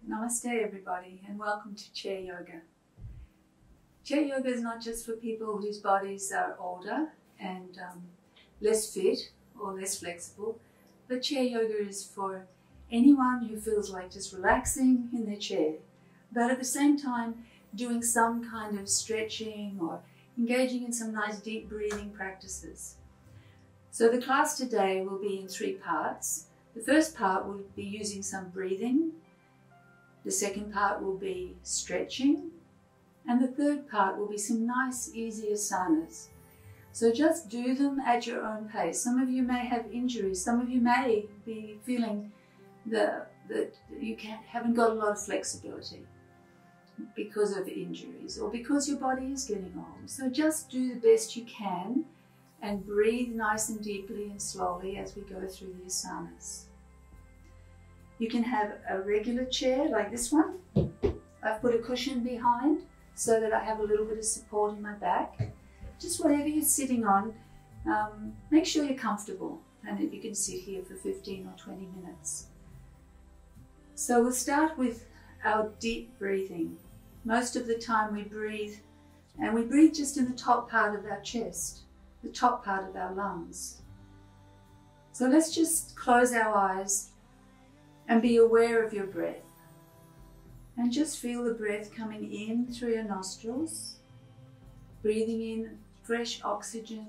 Namaste everybody and welcome to Chair Yoga. Chair Yoga is not just for people whose bodies are older and less fit or less flexible, but Chair Yoga is for anyone who feels like just relaxing in their chair, but at the same time doing some kind of stretching or engaging in some nice deep breathing practices. So the class today will be in 3 parts. The first part will be using some breathing. The second part will be stretching, and the third part will be some nice easy asanas. So just do them at your own pace. Some of you may have injuries, some of you may be feeling that you haven't got a lot of flexibility because of injuries or because your body is getting old. So just do the best you can and breathe nice and deeply and slowly as we go through the asanas. You can have a regular chair like this one. I've put a cushion behind so that I have a little bit of support in my back. Just whatever you're sitting on, make sure you're comfortable and that you can sit here for 15 or 20 minutes. So we'll start with our deep breathing. Most of the time we breathe, and we breathe just in the top part of our chest, the top part of our lungs. So let's just close our eyes and be aware of your breath. And just feel the breath coming in through your nostrils, breathing in fresh oxygen,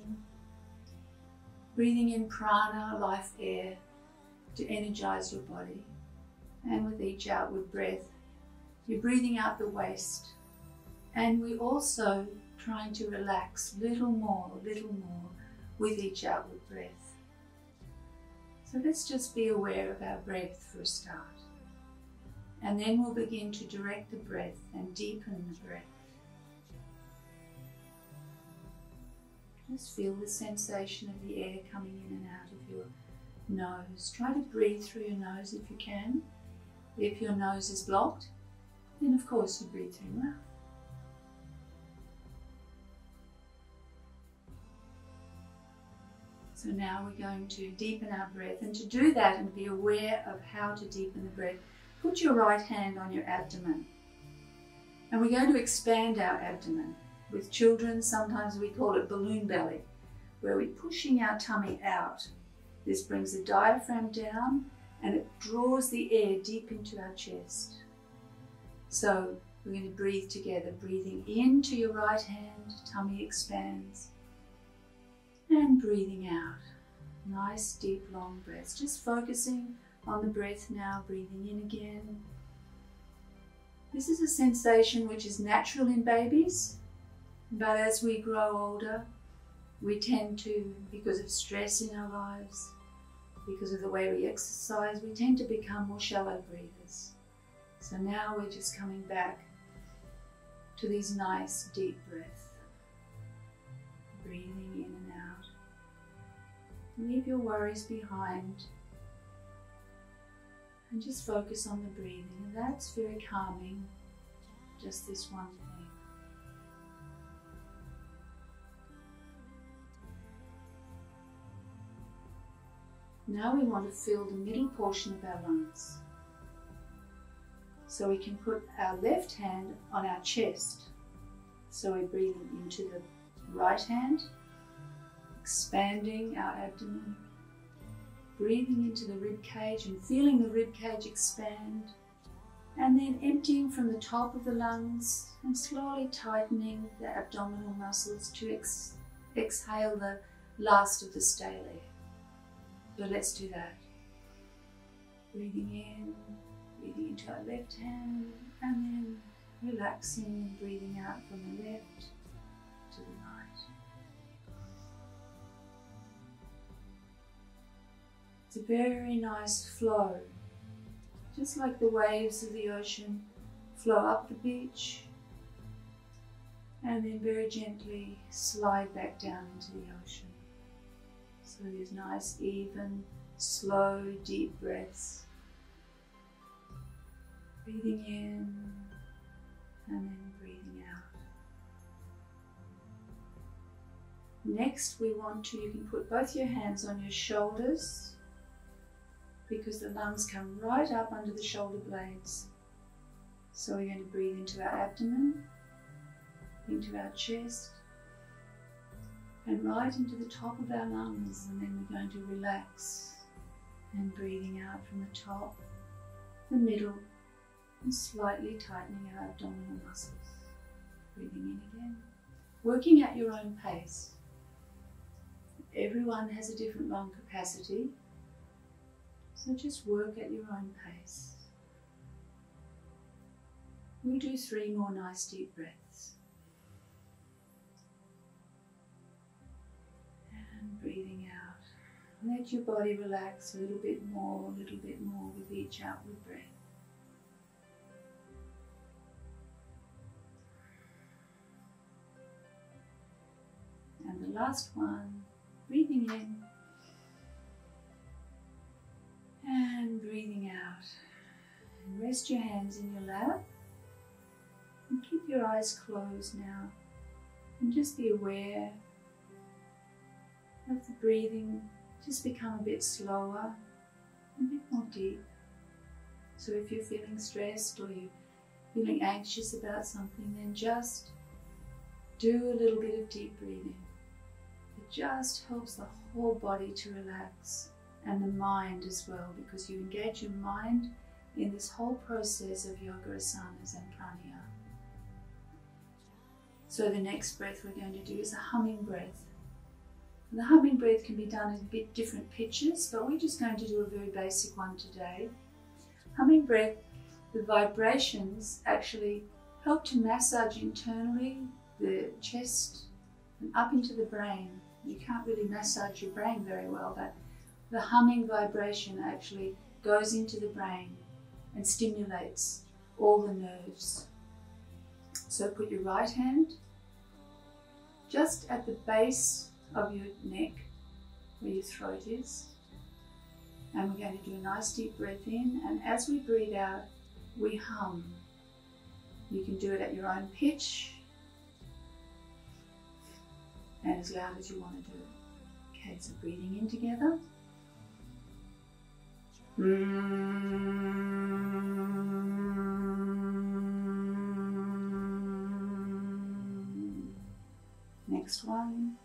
breathing in prana, life air, to energize your body. And with each outward breath, you're breathing out the waste. And we're also trying to relax a little more with each outward breath. So let's just be aware of our breath for a start. And then we'll begin to direct the breath and deepen the breath. Just feel the sensation of the air coming in and out of your nose. Try to breathe through your nose if you can. If your nose is blocked, then of course you breathe through your mouth. So now we're going to deepen our breath, and to do that and be aware of how to deepen the breath, put your right hand on your abdomen. And we're going to expand our abdomen. With children, sometimes we call it balloon belly, where we're pushing our tummy out. This brings the diaphragm down and it draws the air deep into our chest. So we're going to breathe together, breathing into your right hand, tummy expands. And breathing out, nice deep long breaths, just focusing on the breath now, breathing in again. This is a sensation which is natural in babies, but as we grow older, we tend to, because of stress in our lives, because of the way we exercise, we tend to become more shallow breathers. So now we're just coming back to these nice deep breaths, breathing in and out. Leave your worries behind and just focus on the breathing, and that's very calming, just this one thing. Now we want to fill the middle portion of our lungs. So we can put our left hand on our chest. So we're breathing into the right hand, expanding our abdomen, breathing into the rib cage and feeling the rib cage expand, and then emptying from the top of the lungs and slowly tightening the abdominal muscles to exhale the last of the stale air. So let's do that. Breathing in, breathing into our left hand, and then relaxing and breathing out from the left to the right. It's a very nice flow, just like the waves of the ocean flow up the beach and then very gently slide back down into the ocean. So these nice, even, slow, deep breaths. Breathing in and then breathing out. Next, you can put both your hands on your shoulders, because the lungs come right up under the shoulder blades. So we're going to breathe into our abdomen, into our chest, and right into the top of our lungs, and then we're going to relax and breathing out from the top, the middle, and slightly tightening our abdominal muscles. Breathing in again. Working at your own pace. Everyone has a different lung capacity, so just work at your own pace. We'll do 3 more nice deep breaths. And breathing out. Let your body relax a little bit more with each outward breath. And the last one, breathing in and breathing out. And rest your hands in your lap and keep your eyes closed now. And just be aware of the breathing. Just become a bit slower, a bit more deep. So if you're feeling stressed or you're feeling anxious about something, then just do a little bit of deep breathing. It just helps the whole body to relax and the mind as well, because you engage your mind in this whole process of yoga asanas and pranayama. So the next breath we're going to do is a humming breath. The humming breath can be done in a bit different pitches, but we're just going to do a very basic one today. Humming breath, the vibrations actually help to massage internally the chest and up into the brain. You can't really massage your brain very well, but the humming vibration actually goes into the brain and stimulates all the nerves. So put your right hand just at the base of your neck where your throat is, and we're going to do a nice deep breath in, and as we breathe out we hum. You can do it at your own pitch and as loud as you want to do it. Okay, so breathing in together. Next one.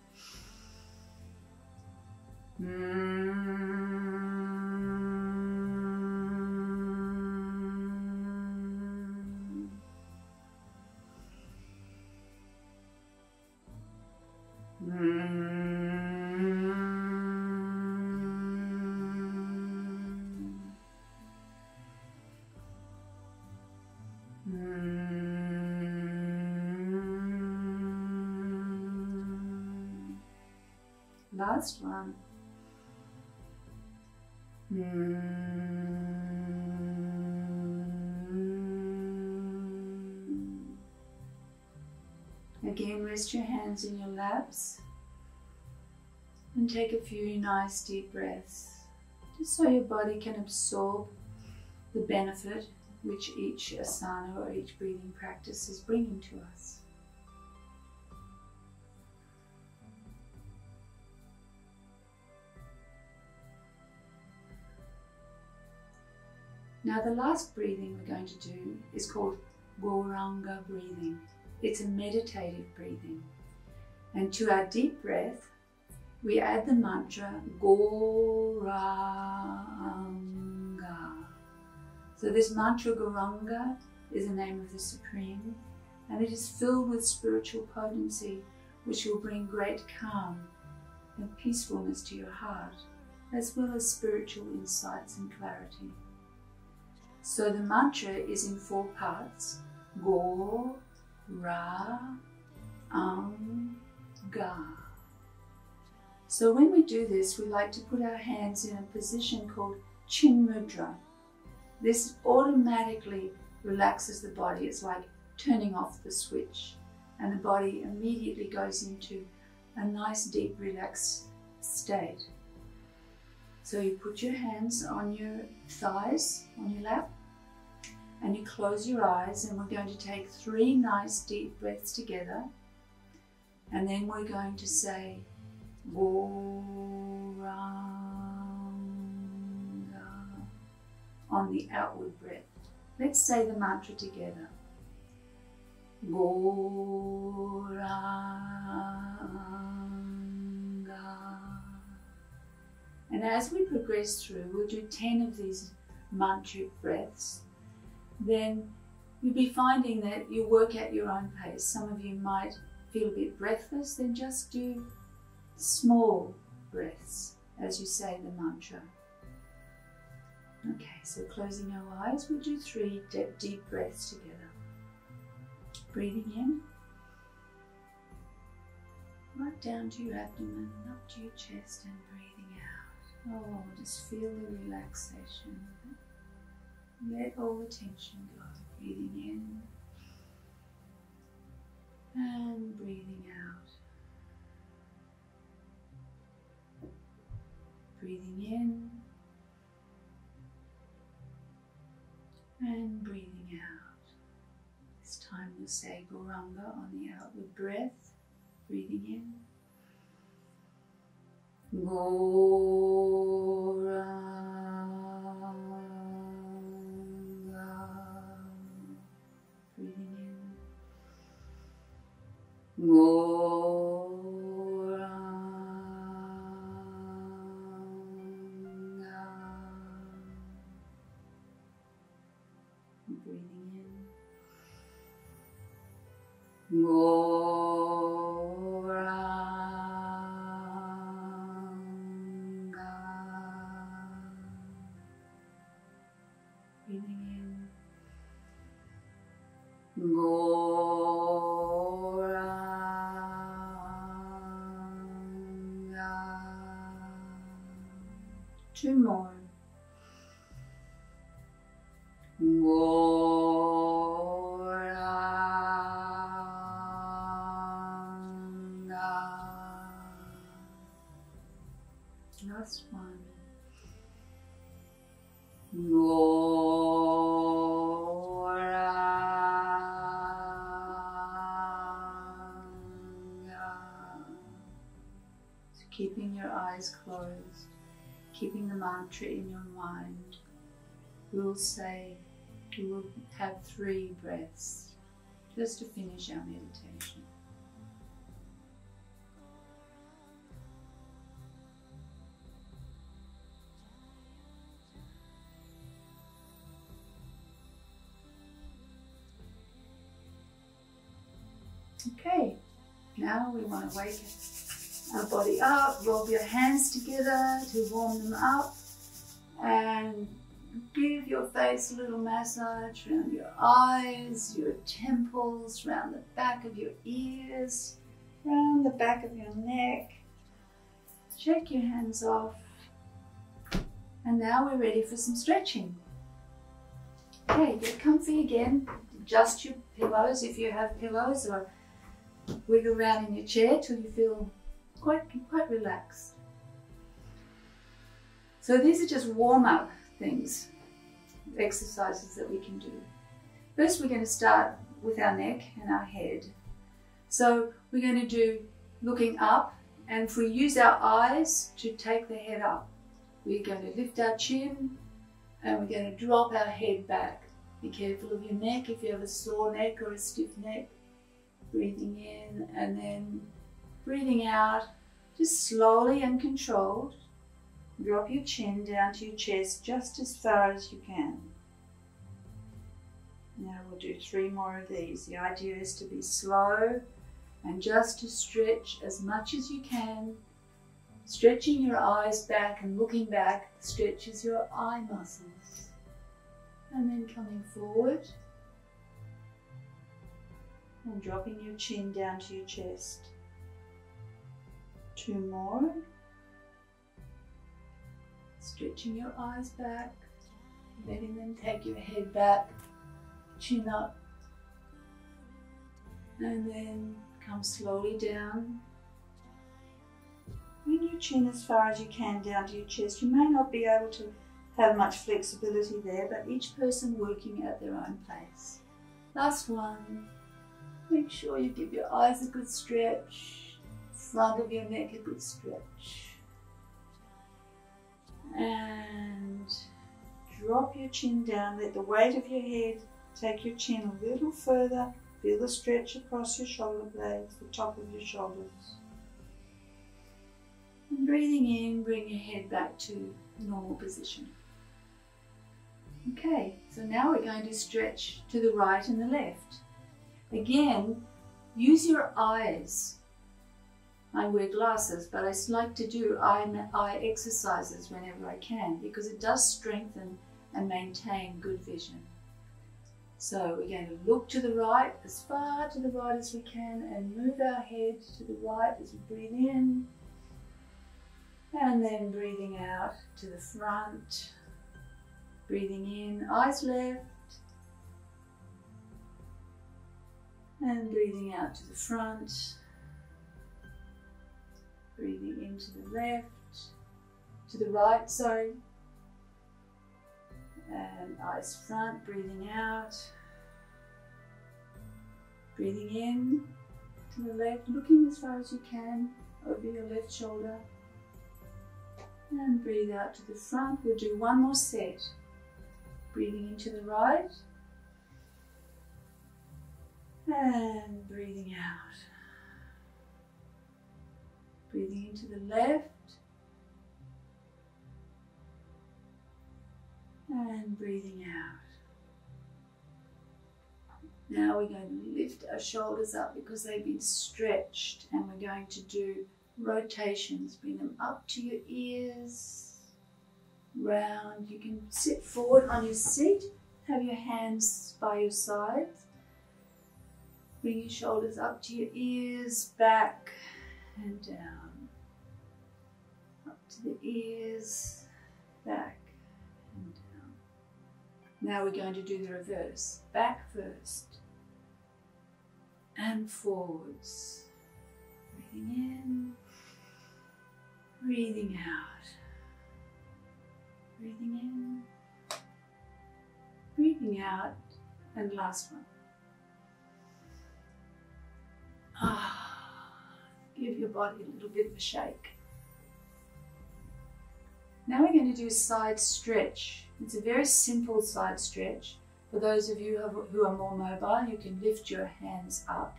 Last one. Again, rest your hands in your laps and take a few nice deep breaths, just so your body can absorb the benefit which each asana or each breathing practice is bringing to us. Now the last breathing we're going to do is called Gauranga breathing. It's a meditative breathing. And to our deep breath, we add the mantra Gauranga. So this mantra Gauranga is the name of the Supreme, and it is filled with spiritual potency, which will bring great calm and peacefulness to your heart, as well as spiritual insights and clarity. So the mantra is in 4 parts: Go, Ra, Ga. So when we do this, we like to put our hands in a position called Chin Mudra. This automatically relaxes the body. It's like turning off the switch, and the body immediately goes into a nice deep relaxed state. So you put your hands on your thighs, on your lap, and you close your eyes, and we're going to take 3 nice deep breaths together, and then we're going to say Gauranga on the outward breath. Let's say the mantra together. Gauranga. And as we progress through, we'll do 10 of these mantric breaths. Then you'll be finding that you work at your own pace. Some of you might feel a bit breathless, then just do small breaths as you say the mantra. Okay, so closing our eyes, we'll do 3 deep breaths together. Breathing in, right down to your abdomen, up to your chest, and breathing out. Oh, just feel the relaxation. Let all the tension go. Breathing in and breathing out. Breathing in and breathing out. This time we'll say Gauranga on the outward breath. Breathing in. Gauranga. Breathing in. Gauranga. Breathing in. Gauranga. Breathing in. Gauranga. 2 more. Gauranga. Last one. Gauranga. So keeping your eyes closed, keeping the mantra in your mind, we'll have 3 breaths just to finish our meditation. Okay, now we want to wake our body up, rub your hands together to warm them up, and give your face a little massage around your eyes, your temples, around the back of your ears, around the back of your neck. Shake your hands off. And now we're ready for some stretching. Okay, get comfy again. Adjust your pillows if you have pillows, or wiggle around in your chair till you feel quite relaxed. So these are just warm-up things, exercises that we can do. First we're going to start with our neck and our head. So we're going to do looking up, and if we use our eyes to take the head up, we're going to lift our chin and we're going to drop our head back. Be careful of your neck if you have a sore neck or a stiff neck. Breathing in and then breathing out, just slowly and controlled. Drop your chin down to your chest just as far as you can. Now we'll do 3 more of these. The idea is to be slow and just to stretch as much as you can. Stretching your eyes back and looking back stretches your eye muscles. And then coming forward and dropping your chin down to your chest. 2 more. Stretching your eyes back, letting them take your head back, chin up, and then come slowly down. Bring your chin as far as you can down to your chest. You may not be able to have much flexibility there, but each person working at their own pace. Last one. Make sure you give your eyes a good stretch, front of your neck a good stretch. And drop your chin down. Let the weight of your head take your chin a little further. Feel the stretch across your shoulder blades, the top of your shoulders. And breathing in, bring your head back to normal position. Okay, so now we're going to stretch to the right and the left. Again, use your eyes. I wear glasses, but I like to do eye exercises whenever I can because it does strengthen and maintain good vision. So we're going to look to the right, as far to the right as we can, and move our head to the right as we breathe in. And then breathing out to the front. Breathing in, eyes left. And breathing out to the front. Breathing into the left, to the right, sorry. And eyes front, breathing out. Breathing in to the left, looking as far as you can over your left shoulder. And breathe out to the front. We'll do one more set. Breathing into the right. And breathing out. Breathing into the left. And breathing out. Now we're going to lift our shoulders up because they've been stretched, and we're going to do rotations. Bring them up to your ears, round. You can sit forward on your seat, have your hands by your sides. Bring your shoulders up to your ears, back and down. Up to the ears, back and down. Now we're going to do the reverse. Back first and forwards. Breathing in, breathing out. Breathing in, breathing out, and last one. Give your body a little bit of a shake. Now we're going to do a side stretch. It's a very simple side stretch. For those of you who are more mobile, you can lift your hands up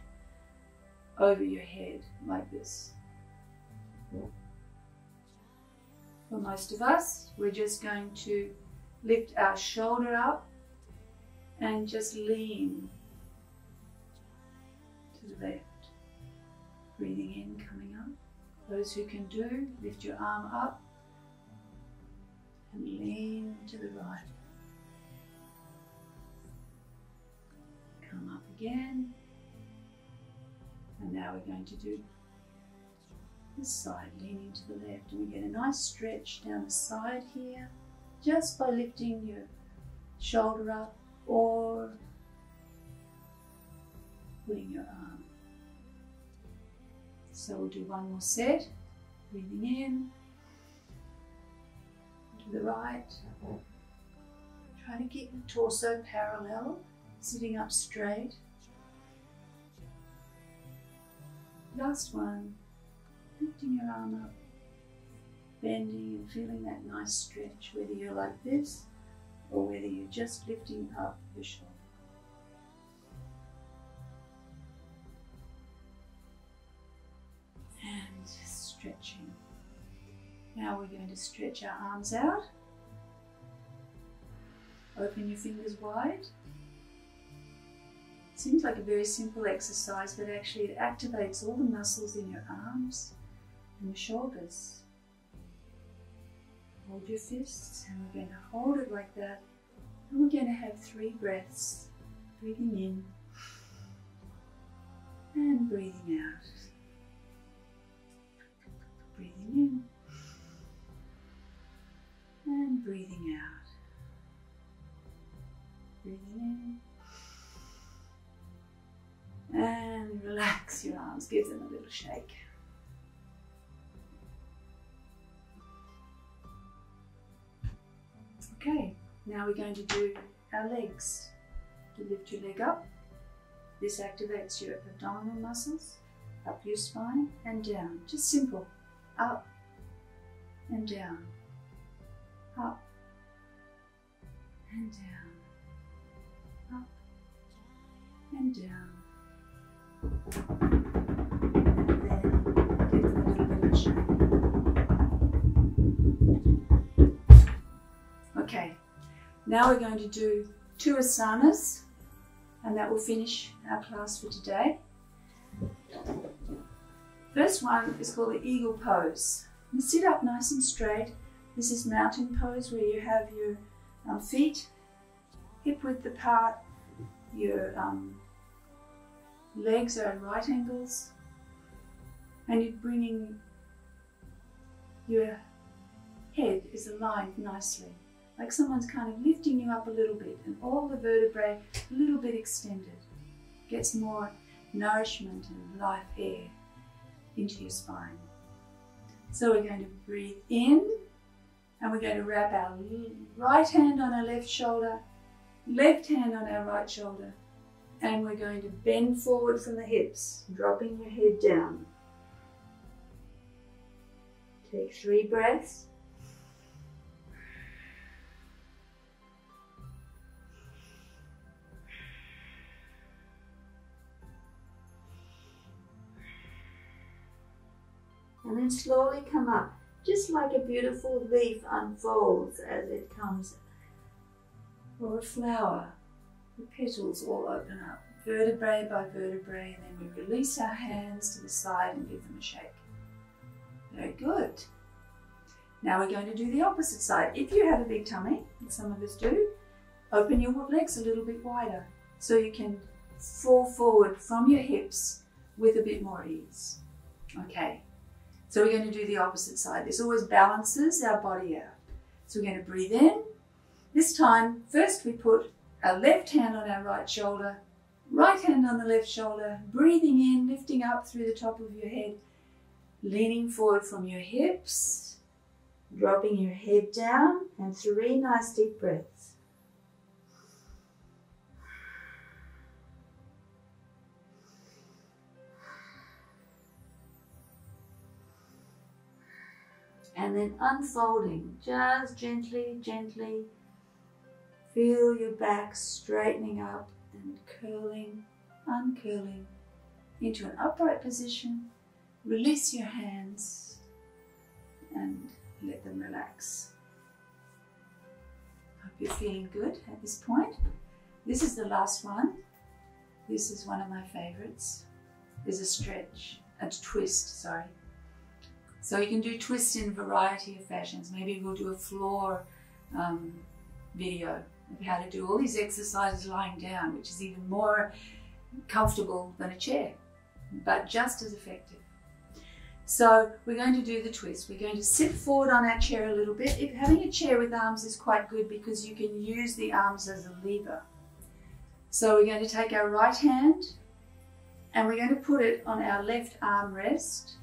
over your head like this. For most of us, we're just going to lift our shoulder up and just lean to the left. Breathing in, coming up. Those who can do, lift your arm up and lean to the right. Come up again. And now we're going to do this side, leaning to the left. And we get a nice stretch down the side here, just by lifting your shoulder up or putting your arm. So we'll do one more set. Breathing in, to the right. Try to keep the torso parallel, sitting up straight. Last one, lifting your arm up, bending and feeling that nice stretch, whether you're like this or whether you're just lifting up your shoulder. And stretching. Now we're going to stretch our arms out. Open your fingers wide. Seems like a very simple exercise, but actually it activates all the muscles in your arms and your shoulders. Hold your fists, and we're going to hold it like that. And we're going to have 3 breaths. Breathing in and breathing out. Breathing in and breathing out. Breathing in and relax your arms, give them a little shake. Okay, now we're going to do our legs. To lift your leg up, this activates your abdominal muscles, up your spine and down. Just simple. Up and down, up and down, up and down. And then give them a little bit of shake. Okay, now we're going to do 2 asanas, and that will finish our class for today. First one is called the eagle pose. You sit up nice and straight. This is mountain pose, where you have your feet hip width apart, your legs are at right angles, and you're bringing your head is aligned nicely, like someone's kind of lifting you up a little bit, and all the vertebrae a little bit extended. Gets more nourishment and life air into your spine. So we're going to breathe in, and we're going to wrap our right hand on our left shoulder, left hand on our right shoulder, and we're going to bend forward from the hips, dropping your head down. Take 3 breaths. And then slowly come up, just like a beautiful leaf unfolds as it comes, or a flower. The petals all open up, vertebrae by vertebrae, and then we release our hands to the side and give them a shake. Very good. Now we're going to do the opposite side. If you have a big tummy, and some of us do, open your legs a little bit wider so you can fall forward from your hips with a bit more ease. Okay. So we're going to do the opposite side. This always balances our body out. So we're going to breathe in. This time, first we put our left hand on our right shoulder, right hand on the left shoulder, breathing in, lifting up through the top of your head, leaning forward from your hips, dropping your head down, and 3 nice deep breaths. And then unfolding, just gently, gently. Feel your back straightening up and curling, uncurling into an upright position. Release your hands and let them relax. Hope you're feeling good at this point. This is the last one. This is one of my favorites. There's a stretch, a twist, sorry. So you can do twists in a variety of fashions. Maybe we'll do a floor video of how to do all these exercises lying down, which is even more comfortable than a chair, but just as effective. So we're going to do the twist. We're going to sit forward on our chair a little bit. Having a chair with arms is quite good because you can use the arms as a lever. So we're going to take our right hand and we're going to put it on our left arm rest.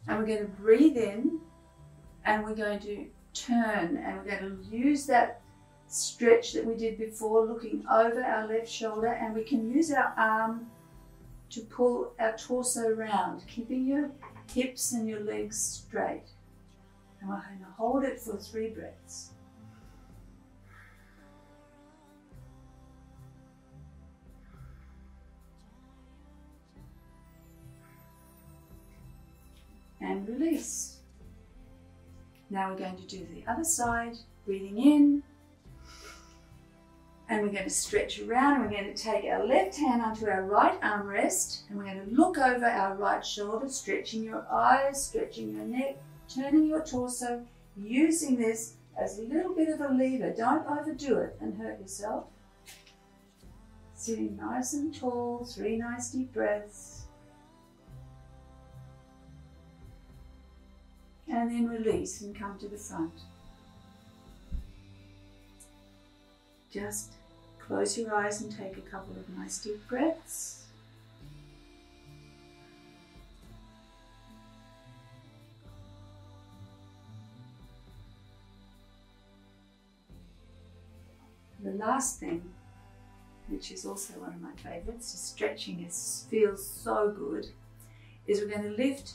And we're going to breathe in, and we're going to turn, and we're going to use that stretch that we did before, looking over our left shoulder, and we can use our arm to pull our torso round, keeping your hips and your legs straight. And we're going to hold it for 3 breaths. And release. Now we're going to do the other side, breathing in, and we're going to stretch around, and we're going to take our left hand onto our right armrest, and we're going to look over our right shoulder, stretching your eyes, stretching your neck, turning your torso, using this as a little bit of a lever. Don't overdo it and hurt yourself. Sitting nice and tall, 3 nice deep breaths. And then release and come to the front. Just close your eyes and take a couple of nice deep breaths. The last thing, which is also one of my favorites, stretching feels so good, is we're going to lift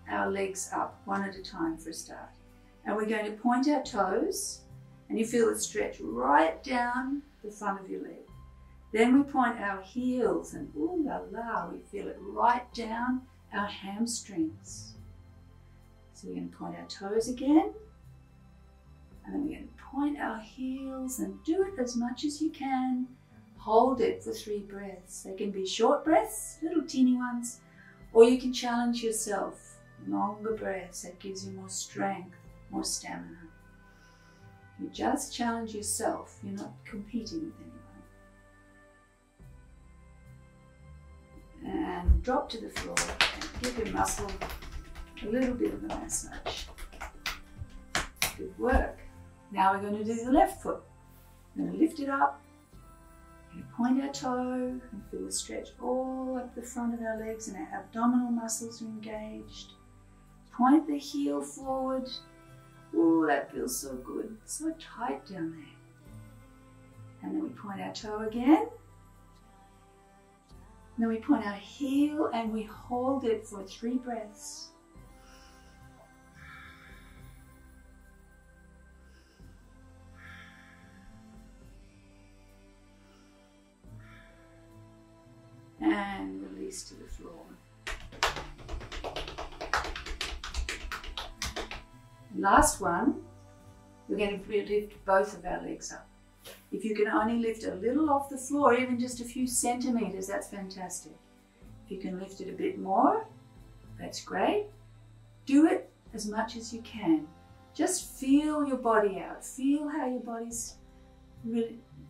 our legs up one at a time for a start. And we're going to point our toes And you feel it stretch right down the front of your leg. Then we point our heels and ooh la la, we feel it right down our hamstrings. So we're going to point our toes again. And then we're going to point our heels and do it as much as you can. Hold it for 3 breaths. They can be short breaths, little teeny ones, or you can challenge yourself. Longer breaths, that gives you more strength, more stamina. You just challenge yourself. You're not competing with anyone. And drop to the floor and give your muscle a little bit of a massage. Good work. Now we're going to do the left foot. We're going to lift it up. We're going to point our toe and feel the stretch all up the front of our legs, and our abdominal muscles are engaged. Point the heel forward. Ooh, that feels so good. So tight down there. And then we point our toe again. And then we point our heel and we hold it for 3 breaths. And release to the floor. Last one, we're going to lift both of our legs up. If you can only lift a little off the floor, even just a few centimeters, that's fantastic. If you can lift it a bit more, that's great. Do it as much as you can. Just feel your body out. Feel how your body's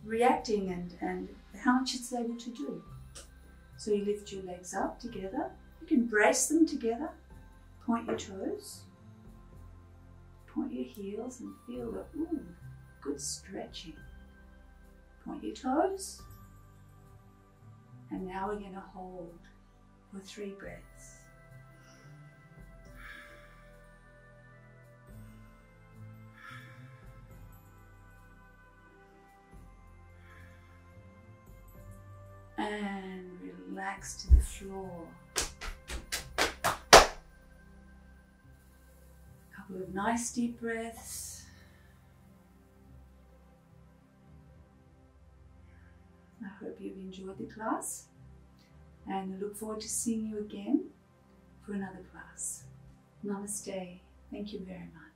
reacting and how much it's able to do. So you lift your legs up together. You can brace them together. Point your toes. Point your heels and feel the good stretching. Point your toes. And now we're going to hold for 3 breaths. And relax to the floor. Couple of nice deep breaths. I hope you've enjoyed the class, and I look forward to seeing you again for another class. Namaste. Thank you very much.